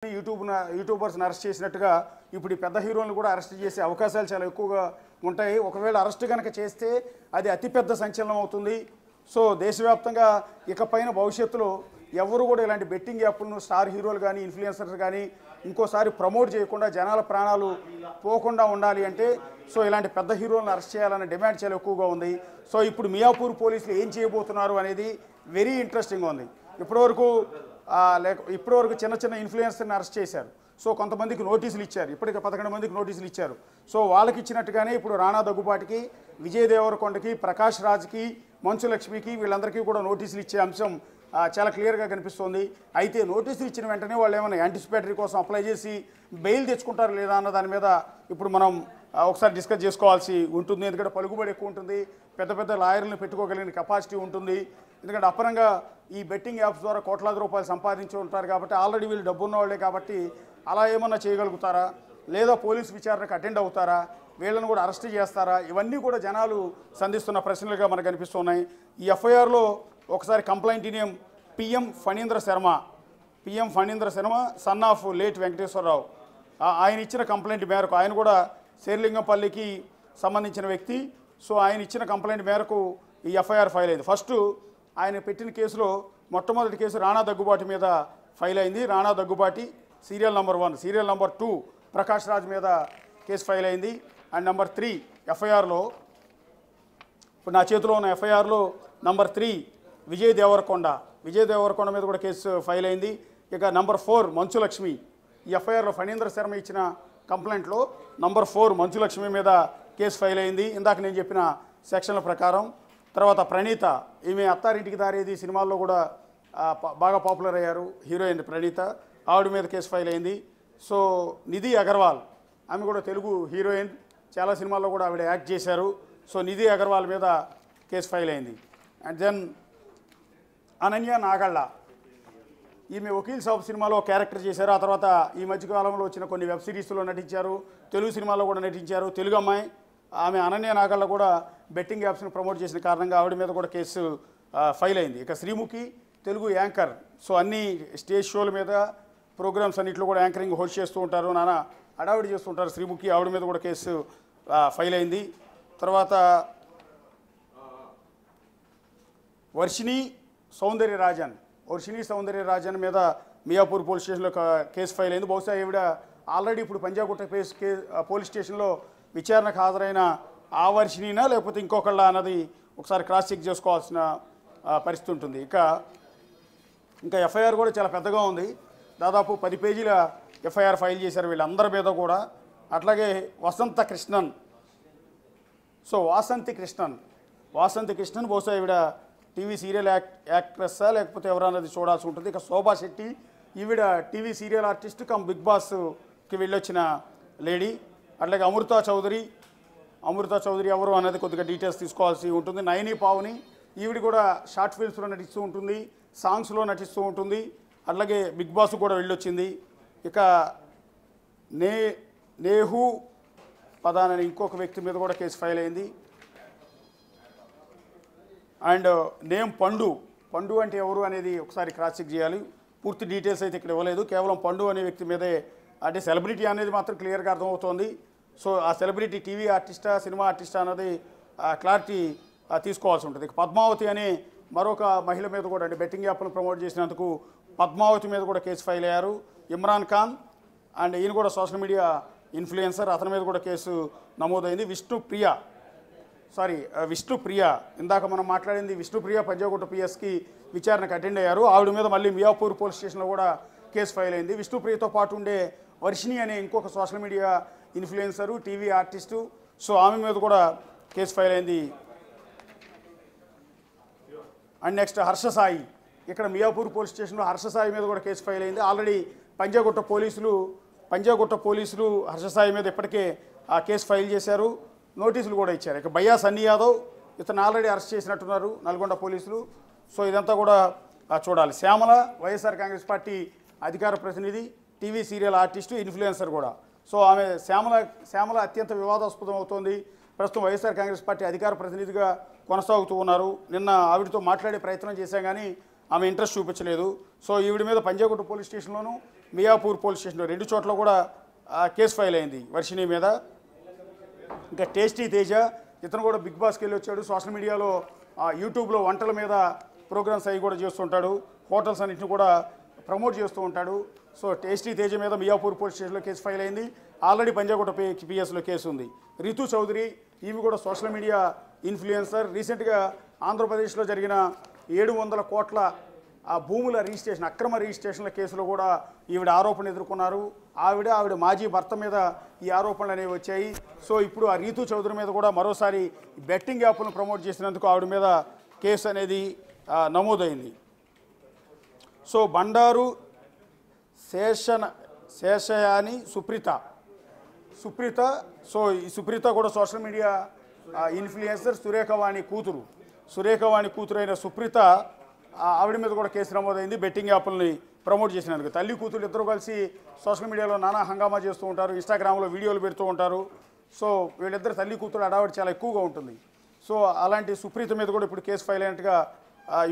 యూట్యూబర్స్ని arrest చేసినట్టుగా ఇప్పుడు ఈ పెద్ద హీరోలను కూడా అరెస్ట్ చేసే అవకాశాలు చాలా ఎక్కువగా ఉంటాయి. ఒకవేళ అరెస్ట్ కనుక చేస్తే అది అతిపెద్ద సంచలనం అవుతుంది. సో దేశవ్యాప్తంగా ఇకపైన భవిష్యత్తులో ఎవరు కూడా ఇలాంటి బెట్టింగ్ యాప్లను స్టార్ హీరోలు కానీ ఇన్ఫ్లుయెన్సర్స్ కానీ ఇంకోసారి ప్రమోట్ చేయకుండా జనాల ప్రాణాలు పోకుండా ఉండాలి అంటే సో ఇలాంటి పెద్ద హీరోలను అరెస్ట్ చేయాలనే డిమాండ్ చాలా ఎక్కువగా ఉంది. సో ఇప్పుడు మియాపూర్ పోలీసులు ఏం చేయబోతున్నారు అనేది వెరీ ఇంట్రెస్టింగ్గా ఉంది. ఇప్పటివరకు చిన్న చిన్న ఇన్ఫ్లుయెన్సర్ని అరెస్ట్ చేశారు. సో కొంతమందికి నోటీసులు ఇచ్చారు. ఇప్పటికే 11 మందికి నోటీసులు ఇచ్చారు. సో వాళ్ళకి ఇచ్చినట్టుగానే ఇప్పుడు రాణా దగ్గుబాటికి, విజయ్ దేవరకొండకి, ప్రకాష్ రాజ్కి, మంచు లక్ష్మికి వీళ్ళందరికీ కూడా నోటీసులు ఇచ్చే అంశం చాలా క్లియర్గా కనిపిస్తోంది. అయితే నోటీసులు ఇచ్చిన వెంటనే వాళ్ళు ఏమైనా యాంటిసిపేటరీ కోసం అప్లై చేసి బెయిల్ తెచ్చుకుంటారు లేదా అన్న దాని మీద ఇప్పుడు మనం ఒకసారి డిస్కస్ చేసుకోవాల్సి ఉంటుంది. ఎందుకంటే పలుకుబడి ఎక్కువ ఉంటుంది, పెద్ద పెద్ద లాయర్లను పెట్టుకోగలిగిన కెపాసిటీ ఉంటుంది. ఎందుకంటే అపరంగా ఈ బెట్టింగ్ యాప్స్ ద్వారా కోట్లాది రూపాయలు సంపాదించి ఉంటారు కాబట్టి ఆల్రెడీ వీళ్ళు డబ్బున్న వాళ్ళే కాబట్టి అలా ఏమన్నా చేయగలుగుతారా, లేదా పోలీసు విచారణకు అటెండ్ అవుతారా, వీళ్ళని కూడా అరెస్ట్ చేస్తారా, ఇవన్నీ కూడా జనాలు సంధిస్తున్న ప్రశ్నలుగా మనకు కనిపిస్తున్నాయి. ఈ ఎఫ్ఐఆర్లో ఒకసారి complaint name PM Phanindra Sharma son of late Venkateswararao. ఆయన ఇచ్చిన కంప్లైంట్ మేరకు, ఆయన కూడా శేర్లింగంపల్లికి సంబంధించిన వ్యక్తి. సో ఆయన ఇచ్చిన కంప్లైంట్ మేరకు ఈ ఎఫ్ఐఆర్ ఫైల్ అయింది. ఫస్ట్ ఆయన పెట్టిన కేసులో మొట్టమొదటి కేసు రాణా దగ్గుబాటి మీద ఫైల్ అయింది. Rana Daggubati serial number 1, serial number 2 Prakash Raj మీద కేసు ఫైల్ అయింది. అండ్ నెంబర్ 3 ఎఫ్ఐఆర్లో, ఇప్పుడు నా చేతిలో ఉన్న ఎఫ్ఐఆర్లో నెంబర్ 3 విజయ్ దేవరకొండ మీద కూడా కేసు ఫైల్ అయింది. ఇక నెంబర్ 4 మంచు లక్ష్మి. ఈ ఎఫ్ఐఆర్లో ఫణీంద్ర శర్మ ఇచ్చిన కంప్లైంట్లో నెంబర్ 4 మంచు లక్ష్మి మీద కేసు ఫైల్ అయింది ఇందాక నేను చెప్పిన సెక్షన్ల ప్రకారం. తర్వాత ప్రణీత, ఈమె అత్తారింటికి దారేది సినిమాల్లో కూడా బాగా పాపులర్ అయ్యారు, హీరోయిన్ ప్రణీత, ఆవిడ మీద కేసు ఫైల్ అయింది. సో నిధి అగర్వాల్, ఆమె కూడా తెలుగు హీరోయిన్, చాలా సినిమాల్లో కూడా ఆవిడ యాక్ట్ చేశారు. సో నిధి అగర్వాల్ మీద కేసు ఫైల్ అయింది. అండ్ దెన్ అనన్య నాగళ్ళ, ఈమె వకీల్ సాబ్ సినిమాలో క్యారెక్టర్ చేశారు. ఆ తర్వాత ఈ మధ్యకాలంలో వచ్చిన కొన్ని వెబ్ సిరీస్లో నటించారు, తెలుగు సినిమాలో కూడా నటించారు, తెలుగు అమ్మాయి. ఆమె అనన్య నాగళ్ళ కూడా బెట్టింగ్ యాప్స్ని ప్రమోట్ చేసిన కారణంగా ఆవిడ మీద కూడా కేసు ఫైల్ అయింది. ఇక శ్రీముఖి తెలుగు యాంకర్, సో అన్ని స్టేజ్ షోల మీద ప్రోగ్రామ్స్ అన్నింటిలో కూడా యాంకరింగ్ హోస్ట్ చేస్తూ ఉంటారు, నానా హడావిడి చేస్తుంటారు శ్రీముఖి, ఆవిడ మీద కూడా కేసు ఫైల్ అయింది. తర్వాత వర్షిణి సౌందర్యరాజన్ మీద మియాపూర్ పోలీస్ స్టేషన్లో కేసు ఫైల్ అయింది. బహుశా ఈవిడ ఆల్రెడీ ఇప్పుడు పంజాగుట్ట పోలీస్ స్టేషన్లో విచారణకు హాజరైన ఆ వర్షిణినా లేకపోతే ఇంకొకళ్ళ అన్నది ఒకసారి క్రాస్ చెక్ చేసుకోవాల్సిన పరిస్థితి ఉంటుంది. ఇంకా ఎఫ్ఐఆర్ కూడా చాలా పెద్దగా ఉంది. దాదాపు 10 పేజీల ఎఫ్ఐఆర్ ఫైల్ చేశారు వీళ్ళందరి మీద కూడా. అట్లాగే వాసంతి కృష్ణన్ బహుశా ఈవిడ టీవీ సీరియల్ యాక్ట్రెస్సా లేకపోతే ఎవరన్నది చూడాల్సి ఉంటుంది. ఇక శోభా శెట్టి, ఈవిడ TV serial artist cum Bigg బాస్కి వెళ్ళొచ్చిన లేడీ. అట్లాగే అమృతా చౌదరి ఎవరు అన్నది కొద్దిగా డీటెయిల్స్ తీసుకోవాల్సి ఉంటుంది. నయని పావని, ఈవిడ కూడా షార్ట్ ఫిల్మ్స్లో నటిస్తూ ఉంటుంది, సాంగ్స్లో నటిస్తూ ఉంటుంది, అట్లాగే బిగ్ బాస్ కూడా వెళ్ళొచ్చింది. ఇక నేహు పదాన్ అనే ఇంకొక వ్యక్తి మీద కూడా కేసు ఫైల్ అయింది. అండ్ నేమ్ పండు అంటే ఎవరు అనేది ఒకసారి క్రాస్ చెక్ చేయాలి. పూర్తి డీటెయిల్స్ అయితే ఇక్కడ ఇవ్వలేదు, కేవలం పండు అనే వ్యక్తి మీదే, అంటే సెలబ్రిటీ అనేది మాత్రం క్లియర్గా అర్థమవుతోంది. సో ఆ సెలబ్రిటీ టీవీ ఆర్టిస్టా సినిమా ఆర్టిస్టా అన్నది క్లారిటీ తీసుకోవాల్సి ఉంటుంది. ఇక పద్మావతి అనే మరొక మహిళ మీద కూడా, అంటే బెట్టింగ్ యాప్ను ప్రమోట్ చేసినందుకు పద్మావతి మీద కూడా కేసు ఫైల్ అయ్యారు. ఇమ్రాన్ ఖాన్ అండ్ ఈయన కూడా సోషల్ మీడియా ఇన్ఫ్లుయెన్సర్, అతని మీద కూడా కేసు నమోదైంది. విష్ణుప్రియ, ఇందాక మనం మాట్లాడింది విష్ణుప్రియ పంజాగుట్ట పిఎస్కి విచారణకు అటెండ్ అయ్యారు. ఆవిడ మీద మళ్ళీ మియాపూర్ పోలీస్ స్టేషన్లో కూడా కేసు ఫైల్ అయింది. విష్ణుప్రియతో పాటు ఉండే వర్షిణి అనే ఇంకొక social media influencer, TV artist, so ఆమె మీద కూడా కేసు ఫైల్ అయింది. అండ్ నెక్స్ట్ హర్షసాయి, ఇక్కడ మియాపూర్ పోలీస్ స్టేషన్లో హర్షసాయి మీద కూడా కేసు ఫైల్ అయింది. ఆల్రెడీ పంజాగుట్ట పోలీసులు హర్షసాయి మీద ఇప్పటికే ఆ కేసు ఫైల్ చేశారు, నోటీసులు కూడా ఇచ్చారు. ఇక బయ్యా సన్నీ యాదవ్, ఇతను ఆల్రెడీ అరెస్ట్ చేసినట్టున్నారు నల్గొండ పోలీసులు. సో ఇదంతా కూడా చూడాలి. శ్యామల వైఎస్ఆర్ కాంగ్రెస్ పార్టీ అధికార ప్రతినిధి, టీవీ సీరియల్ ఆర్టిస్టు, ఇన్ఫ్లుయెన్సర్ కూడా. సో ఆమె శ్యామల అత్యంత వివాదాస్పదం అవుతోంది. ప్రస్తుతం వైఎస్ఆర్ కాంగ్రెస్ పార్టీ అధికార ప్రతినిధిగా కొనసాగుతూ ఉన్నారు. నిన్న ఆవిడతో మాట్లాడే ప్రయత్నం చేశాం కానీ ఆమె ఇంట్రెస్ట్ చూపించలేదు. సో ఈవిడ మీద పంజాగుట్ట పోలీస్ స్టేషన్లోనూ మియాపూర్ పోలీస్ స్టేషన్లో 2 చోట్ల కూడా కేసు ఫైల్ అయింది వర్షిణి మీద. ఇంకా టేస్టీ తేజ ఇతను కూడా బిగ్ బాస్కి వెళ్ళి వచ్చాడు. సోషల్ మీడియాలో యూట్యూబ్లో వంటల మీద ప్రోగ్రామ్స్ అవి కూడా చేస్తుంటాడు. హోటల్స్ అన్నింటిని కూడా ప్రమోట్ చేస్తూ ఉంటాడు. సో టేస్టీ తేజ మీద మియాపూర్ పోలీస్ స్టేషన్లో కేసు ఫైల్ అయింది. ఆల్రెడీ పంజాగుట్ట పిఎస్లో కేసు ఉంది. రితు చౌదరి ఈమె కూడా సోషల్ మీడియా ఇన్ఫ్లుయెన్సర్. రీసెంట్గా ఆంధ్రప్రదేశ్లో జరిగిన 700 కోట్ల భూముల రిజిస్ట్రేషన్ అక్రమ రిజిస్ట్రేషన్ల కేసులో కూడా ఈవిడ ఆరోపణలు ఎదుర్కొన్నారు. ఆవిడ మాజీ భర్త మీద ఈ ఆరోపణలు అనేవి వచ్చాయి. సో ఇప్పుడు ఆ రీతు చౌదరి మీద కూడా మరోసారి బెట్టింగ్ యాప్లను ప్రమోట్ చేసినందుకు ఆవిడ మీద కేసు అనేది నమోదైంది. సో బండారు శేషయాని సుప్రీత సో ఈ సుప్రీత కూడా social media influencer. Surekhavani కూతురైన Supritha ఆవిడ మీద కూడా కేసు నమోదైంది బెట్టింగ్ యాప్లని ప్రమోట్ చేసినందుకు. తల్లి కూతురు ఇద్దరు కలిసి సోషల్ మీడియాలో నానా హంగామా చేస్తూ ఉంటారు, ఇన్స్టాగ్రామ్లో వీడియోలు పెడుతూ ఉంటారు. సో వీళ్ళిద్దరు తల్లి కూతురు అడావిడి చాలా ఎక్కువగా ఉంటుంది. సో అలాంటి సుప్రీత మీద కూడా ఇప్పుడు కేసు ఫైల్ అయినట్టుగా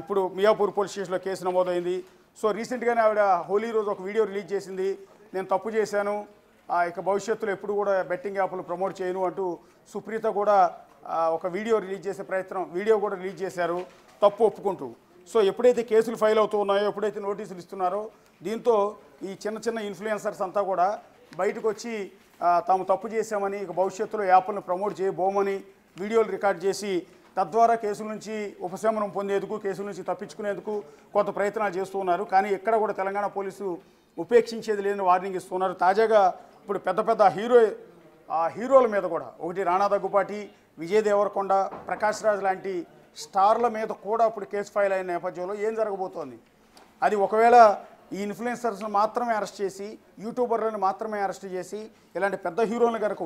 ఇప్పుడు మియాపూర్ పోలీస్ స్టేషన్లో కేసు నమోదైంది. సో రీసెంట్గానే ఆవిడ హోలీ రోజు ఒక వీడియో రిలీజ్ చేసింది. నేను తప్పు చేశాను, ఇక భవిష్యత్తులో ఎప్పుడు కూడా బెట్టింగ్ యాప్లు ప్రమోట్ చేయను అంటూ సుప్రీత కూడా ఒక వీడియో కూడా రిలీజ్ చేశారు తప్పు ఒప్పుకుంటూ. సో ఎప్పుడైతే కేసులు ఫైల్ అవుతూ ఉన్నాయో, ఎప్పుడైతే నోటీసులు ఇస్తున్నారో, దీంతో ఈ చిన్న ఇన్ఫ్లుయెన్సర్స్ అంతా కూడా బయటకు వచ్చి తాము తప్పు చేశామని, ఇక భవిష్యత్తులో యాప్లను ప్రమోట్ చేయబోమని వీడియోలు రికార్డ్ చేసి తద్వారా కేసుల నుంచి ఉపశమనం పొందేందుకు, కేసుల నుంచి తప్పించుకునేందుకు కొంత ప్రయత్నాలు చేస్తూ ఉన్నారు. కానీ ఎక్కడ కూడా తెలంగాణ పోలీసు ఉపేక్షించేది లేని వార్నింగ్ ఇస్తున్నారు. తాజాగా ఇప్పుడు పెద్ద హీరోల మీద కూడా, ఒకటి రాణా దగ్గుపాటి, విజయ్ దేవరకొండ, ప్రకాష్ రాజ్ లాంటి స్టార్ల మీద కూడా ఇప్పుడు కేసు ఫైల్ అయిన నేపథ్యంలో ఏం జరగబోతోంది, అది ఒకవేళ ఈ ఇన్ఫ్లుయెన్సర్స్ని మాత్రమే అరెస్ట్ చేసి, యూట్యూబర్లను మాత్రమే అరెస్ట్ చేసి ఇలాంటి పెద్ద హీరోలను కనుక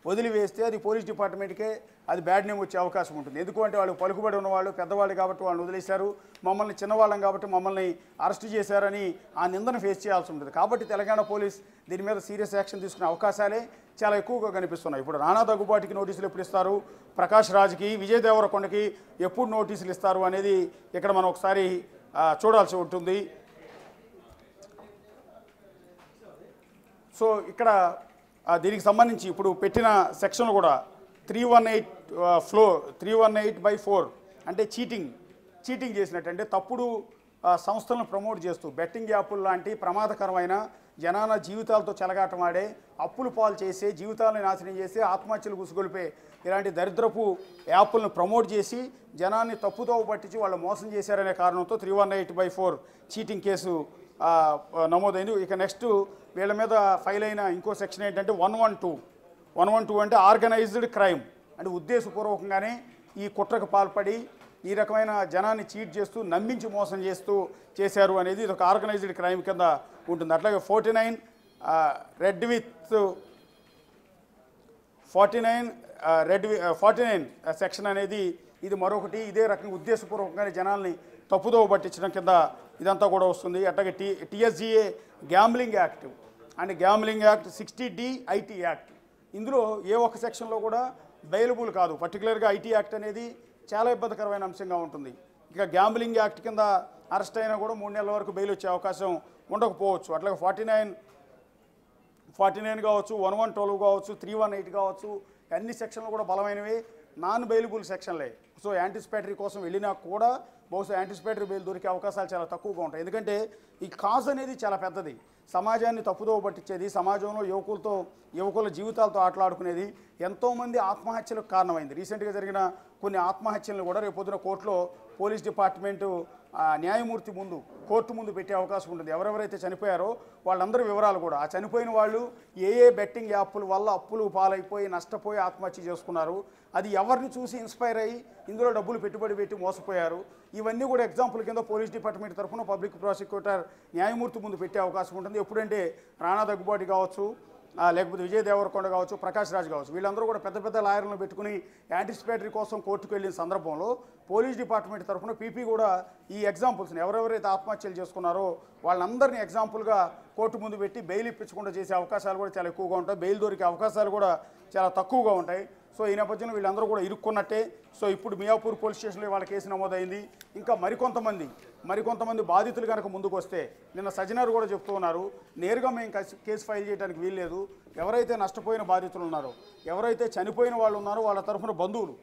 వదిలివేస్తే అది పోలీస్ డిపార్ట్మెంట్కే అది బ్యాడ్ నేమ్ వచ్చే అవకాశం ఉంటుంది. ఎందుకంటే వాళ్ళు పలుకుబడి ఉన్నవాళ్ళు, పెద్దవాళ్ళు కాబట్టి వాళ్ళని వదిలేశారు, మమ్మల్ని చిన్నవాళ్ళం కాబట్టి మమ్మల్ని అరెస్ట్ చేశారని ఆ నిందను ఫేస్ చేయాల్సి ఉంటుంది. కాబట్టి తెలంగాణ పోలీస్ దీని మీద సీరియస్ యాక్షన్ తీసుకునే అవకాశాలే చాలా ఎక్కువగా కనిపిస్తున్నాయి. ఇప్పుడు రాణా దగ్గుబాటికి నోటీసులు ఎప్పుడు ఇస్తారు, ప్రకాష్ రాజ్కి, విజయ్ దేవరకొండకి ఎప్పుడు నోటీసులు ఇస్తారు అనేది ఇక్కడ మనం ఒకసారి చూడాల్సి ఉంటుంది. సో ఇక్కడ దీనికి సంబంధించి ఇప్పుడు పెట్టిన సెక్షన్లు కూడా 318/4 అంటే చీటింగ్ చేసినట్టు, అంటే తప్పుడు సంస్థలను ప్రమోట్ చేస్తూ బెట్టింగ్ యాప్లు లాంటి ప్రమాదకరమైన జనాల జీవితాలతో చెలగాటమాడే, అప్పులు పాలు చేసే, జీవితాలను నాశనం చేసి, ఆత్మహత్యలు గుసుగొలిపే ఇలాంటి దరిద్రపు యాప్లను ప్రమోట్ చేసి జనాన్ని తప్పుదోవ పట్టించి వాళ్ళు మోసం చేశారనే కారణంతో 318/4 చీటింగ్ కేసు నమోదైంది. ఇక నెక్స్ట్ వీళ్ళ మీద ఫైల్ అయిన ఇంకో సెక్షన్ ఏంటంటే 112 అంటే ఆర్గనైజ్డ్ క్రైమ్, అంటే ఉద్దేశపూర్వకంగానే ఈ కుట్రకు పాల్పడి ఈ రకమైన జనాన్ని చీట్ చేస్తూ, నమ్మించి మోసం చేశారు అనేది ఇది ఒక ఆర్గనైజ్డ్ క్రైమ్ కింద ఉంటుంది. అట్లాగే 49 సెక్షన్ అనేది ఇది మరొకటి. ఇదే రకంగా ఉద్దేశపూర్వకంగానే జనాల్ని తప్పుదోవ పట్టించడం కింద ఇదంతా కూడా వస్తుంది. అట్లాగే TSGA gambling act and gambling act, 60D IT act, ఇందులో ఏ ఒక్క సెక్షన్లో కూడా బెయిలబుల్ కాదు. పర్టికులర్గా IT యాక్ట్ అనేది చాలా ఇబ్బందికరమైన అంశంగా ఉంటుంది. ఇక గ్యాంబ్లింగ్ యాక్ట్ కింద అరెస్ట్ అయినా కూడా 3 నెలల వరకు బెయిల్ వచ్చే అవకాశం ఉండకపోవచ్చు. అట్లాగే 49 కావచ్చు, 112 కావచ్చు, 318 కావచ్చు, అన్ని సెక్షన్లు కూడా బలమైనవి, నాన్ బెయిలబుల్ సెక్షన్లే. సో యాంటిసిపేటరీ కోసం వెళ్ళినా కూడా బహుశా యాంటిసిపేటరీ బెయిల్ దొరికే అవకాశాలు చాలా తక్కువగా ఉంటాయి. ఎందుకంటే ఈ కాజ్ అనేది చాలా పెద్దది, సమాజాన్ని తప్పుదోవ పట్టించేది, సమాజంలో యువకుల జీవితాలతో ఆటలాడుకునేది, ఎంతోమంది ఆత్మహత్యలకు కారణమైంది. రీసెంట్గా జరిగిన కొన్ని ఆత్మహత్యలను కూడా రేపొద్దున కోర్టులో పోలీస్ డిపార్ట్మెంటు న్యాయమూర్తి ముందు, కోర్టు ముందు పెట్టే అవకాశం ఉంటుంది. ఎవరెవరైతే చనిపోయారో వాళ్ళందరి వివరాలు కూడా, ఆ చనిపోయిన వాళ్ళు ఏ బెట్టింగ్ యాప్ల వల్ల అప్పులు పాలైపోయి నష్టపోయి ఆత్మహత్య చేసుకున్నారు, అది ఎవరిని చూసి ఇన్స్పైర్ అయ్యి ఇందులో డబ్బులు పెట్టుబడి పెట్టి మోసపోయారు, ఇవన్నీ కూడా ఎగ్జాంపుల్ కింద పోలీస్ డిపార్ట్మెంట్ తరఫున పబ్లిక్ ప్రాసిక్యూటర్ న్యాయమూర్తి ముందు పెట్టే అవకాశం ఉంటుంది. ఎప్పుడంటే రాణా దగ్గుబాటి కావచ్చు, లేకపోతే విజయ్ దేవరకొండ కావచ్చు, ప్రకాష్ రాజ్ కావచ్చు, వీళ్ళందరూ కూడా పెద్ద లాయర్లను పెట్టుకుని యాంటిసిపేటరీ కోసం కోర్టుకు వెళ్ళిన సందర్భంలో పోలీస్ డిపార్ట్మెంట్ తరఫున పీపీ కూడా ఈ ఎగ్జాంపుల్స్ని, ఎవరెవరైతే ఆత్మహత్యలు చేసుకున్నారో వాళ్ళందరినీ ఎగ్జాంపుల్గా కోర్టు ముందు పెట్టి బెయిల్ ఇప్పించకుండా చేసే అవకాశాలు కూడా చాలా ఎక్కువగా ఉంటాయి. బెయిల్ దొరికే అవకాశాలు కూడా చాలా తక్కువగా ఉంటాయి. సో ఈ నేపథ్యంలో వీళ్ళందరూ కూడా ఇరుక్కున్నట్టే. సో ఇప్పుడు మియాపూర్ పోలీస్ స్టేషన్లో వాళ్ళ కేసు నమోదైంది. ఇంకా మరికొంతమంది మరికొంతమంది బాధితులు కనుక ముందుకు వస్తే, నిన్న సజ్జనార్ కూడా చెప్తూ ఉన్నారు, నేరుగా మేము కేసు ఫైల్ చేయడానికి వీల్లేదు, ఎవరైతే నష్టపోయిన బాధితులు ఉన్నారో, ఎవరైతే చనిపోయిన వాళ్ళు ఉన్నారో వాళ్ళ తరఫున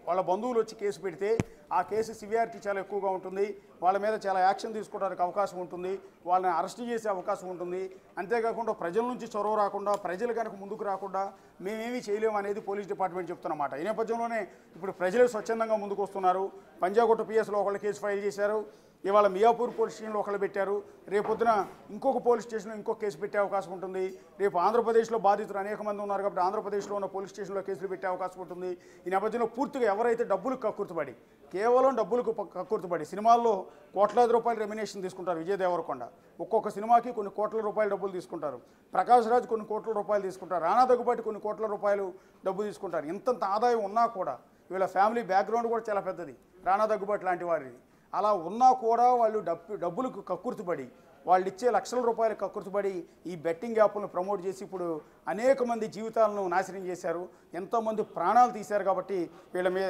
వాళ్ళ బంధువులు వచ్చి కేసు పెడితే ఆ కేసు సివియారిటీ చాలా ఎక్కువగా ఉంటుంది, వాళ్ళ మీద చాలా యాక్షన్ తీసుకోవడానికి అవకాశం ఉంటుంది, వాళ్ళని అరెస్ట్ చేసే అవకాశం ఉంటుంది. అంతేకాకుండా ప్రజల నుంచి చొరవ రాకుండా, ప్రజలు కనుక ముందుకు రాకుండా మేమేమీ చేయలేము అనేది పోలీస్ డిపార్ట్మెంట్ చెప్తున్నమాట. ఈ నేపథ్యంలోనే ఇప్పుడు ప్రజలు స్వచ్ఛందంగా ముందుకు వస్తున్నారు. పంజాగుట్ట పిఎస్లో ఒకళ్ళు కేసు ఫైల్ చేశారు, ఇవాళ మియాపూర్ పోలీస్ స్టేషన్లో ఒకళ్ళు పెట్టారు, రేపొద్దున ఇంకొక పోలీస్ స్టేషన్లో ఇంకొక కేసు పెట్టే అవకాశం ఉంటుంది. రేపు ఆంధ్రప్రదేశ్లో బాధితులు అనేక మంది ఉన్నారు కాబట్టి ఆంధ్రప్రదేశ్లో ఉన్న పోలీస్ స్టేషన్లో కేసులు పెట్టే అవకాశం ఉంటుంది. ఈ నేపథ్యంలో పూర్తిగా ఎవరైతే డబ్బులకు కక్కుర్తిపడి, కేవలం డబ్బులకు కక్కుర్తిపడి సినిమాల్లో కోట్లాది రూపాయలు రెమ్యునేషన్ తీసుకుంటారు, విజయ్ దేవరకొండ ఒక్కొక్క సినిమాకి కొన్ని కోట్ల రూపాయలు డబ్బులు తీసుకుంటారు, ప్రకాష్ రాజ్ కొన్ని కోట్ల రూపాయలు తీసుకుంటారు, రాణా దగ్గుబాటి కొన్ని కోట్ల రూపాయలు డబ్బు తీసుకుంటారు. ఇంతంత ఆదాయం ఉన్నా కూడా వీళ్ళ ఫ్యామిలీ బ్యాక్గ్రౌండ్ కూడా చాలా పెద్దది, రాణా దగ్గుబాటి లాంటి వారిది. అలా ఉన్నా కూడా వాళ్ళు డబ్బులకు కక్కుర్తిపడి, వాళ్ళు ఇచ్చే లక్షల రూపాయలు కక్కుర్తిపడి ఈ బెట్టింగ్ యాప్లను ప్రమోట్ చేసి ఇప్పుడు అనేక మంది జీవితాలను నాశనం చేశారు, ఎంతోమంది ప్రాణాలు తీశారు. కాబట్టి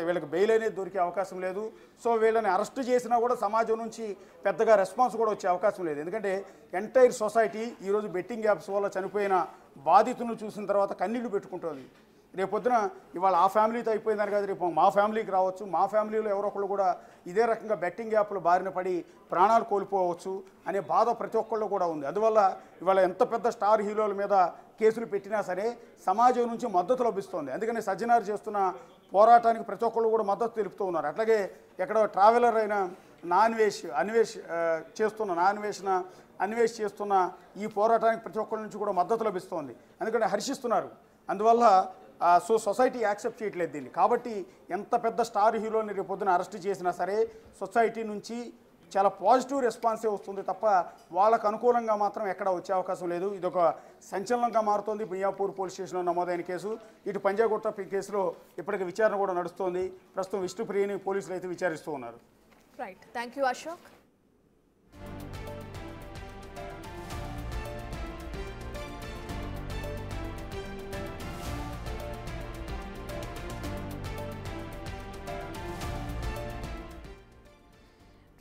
వీళ్ళకి బెయిల్ అనేది దొరికే అవకాశం లేదు. సో వీళ్ళని అరెస్ట్ చేసినా కూడా సమాజం నుంచి పెద్దగా రెస్పాన్స్ కూడా వచ్చే అవకాశం లేదు. ఎందుకంటే ఎంటైర్ సొసైటీ ఈరోజు బెట్టింగ్ యాప్స్ వల్ల చనిపోయిన బాధితులను చూసిన తర్వాత కన్నీళ్లు పెట్టుకుంటుంది. రేపొద్దున ఇవాళ ఆ ఫ్యామిలీతో అయిపోయిందని కాదు, రేపు మా ఫ్యామిలీకి రావచ్చు, మా ఫ్యామిలీలో ఎవరో ఒకళ్ళు కూడా ఇదే రకంగా బెట్టింగ్ యాప్లు బారిన పడి ప్రాణాలు కోల్పోవచ్చు అనే బాధ ప్రతి ఒక్కళ్ళు కూడా ఉంది. అందువల్ల ఇవాళ ఎంత పెద్ద స్టార్ హీరోల మీద కేసులు పెట్టినా సరే సమాజం నుంచి మద్దతు లభిస్తుంది. అందుకని సజ్జనార్ చేస్తున్న పోరాటానికి ప్రతి ఒక్కళ్ళు కూడా మద్దతు తెలుపుతూ ఉన్నారు. అట్లాగే ఎక్కడో ట్రావెలర్ అయిన అన్వేష్ చేస్తున్న ఈ పోరాటానికి ప్రతి ఒక్కరి నుంచి కూడా మద్దతు లభిస్తోంది, ఎందుకంటే హర్షిస్తున్నారు. అందువల్ల సొసైటీ యాక్సెప్ట్ చేయట్లేదు దీన్ని. కాబట్టి ఎంత పెద్ద స్టార్ హీరోని రేపొద్దున అరెస్ట్ చేసినా సరే సొసైటీ నుంచి చాలా పాజిటివ్ రెస్పాన్సే వస్తుంది తప్ప వాళ్ళకు అనుకూలంగా మాత్రం ఎక్కడ వచ్చే అవకాశం లేదు. ఇదొక సంచలనంగా మారుతోంది మియాపూర్ పోలీస్ స్టేషన్లో నమోదైన కేసు. ఇటు పంజాగుట్ట కేసులో ఇప్పటికి విచారణ కూడా నడుస్తోంది. ప్రస్తుతం విష్ణుప్రియని పోలీసులు అయితే విచారిస్తూ ఉన్నారు. Right, thank you Ashok.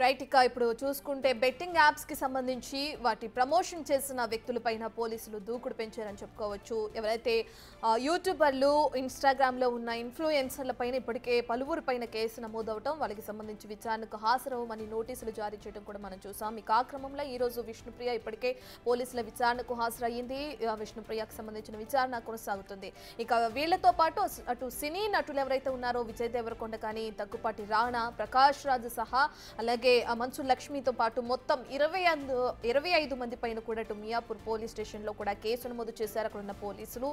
Right, ఇక ఇప్పుడు చూసుకుంటే బెట్టింగ్ యాప్స్కి సంబంధించి వాటి ప్రమోషన్ చేసిన వ్యక్తులపైన పోలీసులు దూకుడు పెంచారని చెప్పుకోవచ్చు. ఎవరైతే యూట్యూబర్లు, ఇన్స్టాగ్రామ్లో ఉన్న ఇన్ఫ్లుయెన్సర్ల పైన ఇప్పటికే పలువురు పైన కేసు నమోదవటం, వాళ్ళకి సంబంధించి విచారణకు హాజరవ్వమని నోటీసులు జారీ చేయడం కూడా మనం చూసాం. ఇక ఆ క్రమంలో ఈరోజు విష్ణుప్రియ ఇప్పటికే పోలీసుల విచారణకు హాజరయ్యింది. విష్ణుప్రియకు సంబంధించిన విచారణ కొనసాగుతుంది. ఇక వీళ్లతో పాటు అటు సినీ నటులు ఎవరైతే ఉన్నారో విజయ్ దేవరకొండ కానీ, దగ్గుపాటి రాణా, ప్రకాష్ రాజ్ సహా అలాగే మంచు లక్ష్మితో పాటు మొత్తం 25 మంది పైన కూడా ఇటు మియాపూర్ పోలీస్ స్టేషన్లో కూడా కేసు నమోదు చేశారు అక్కడ ఉన్న పోలీసులు.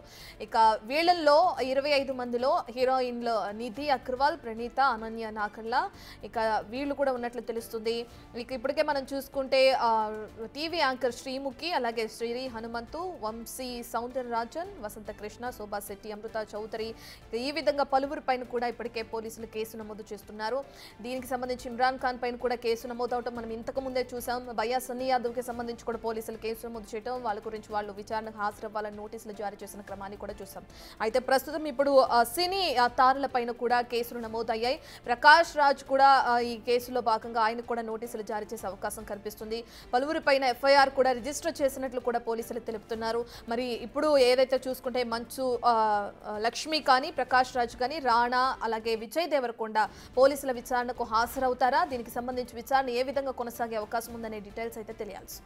ఇక వీళ్ళల్లో 25 మందిలో హీరోయిన్లు నిధి అగర్వాల్, ప్రణీత, అనన్య నాకల్లా ఇక వీళ్ళు కూడా ఉన్నట్లు తెలుస్తుంది. ఇక ఇప్పటికే మనం చూసుకుంటే టీవీ యాంకర్ శ్రీముఖి, అలాగే శ్రీ హనుమంతు, వంశీ సౌందరరాజన్, వసంత కృష్ణ, శోభా శెట్టి, అమృత చౌదరి ఈ విధంగా పలువురు పైన కూడా ఇప్పటికే పోలీసులు కేసు నమోదు చేస్తున్నారు. దీనికి సంబంధించి ఇమ్రాన్ ఖాన్ పైన కూడా కేసు నమోదవటం మనం ఇంతకు ముందే చూసాం. భయ్యా సన్నీ యాదవ్కి సంబంధించి కూడా పోలీసులు కేసు నమోదు చేయడం, వాళ్ళ గురించి వాళ్ళు విచారణకు హాజరవ్వాలని నోటీసులు జారీ చేసిన క్రమాన్ని కూడా చూసాం. అయితే ప్రస్తుతం ఇప్పుడు సినీ తారుల పైన కూడా కేసులు నమోదయ్యాయి. ప్రకాష్ రాజ్ కూడా ఈ కేసులో భాగంగా ఆయనకు కూడా నోటీసులు జారీ చేసే అవకాశం కనిపిస్తుంది. పలువురి పైన ఎఫ్ఐఆర్ కూడా రిజిస్టర్ చేసినట్లు కూడా పోలీసులు తెలుపుతున్నారు. మరి ఇప్పుడు ఏదైతే చూసుకుంటే మంచు లక్ష్మి కానీ, ప్రకాష్ రాజ్ కానీ, రాణా అలాగే విజయ్ దేవరకొండ పోలీసుల విచారణకు హాజరవుతారా? దీనికి సంబంధించి విచారణ ఏ విధంగా కొనసాగే అవకాశం ఉందనే డీటెయిల్స్ అయితే తెలియాల్సి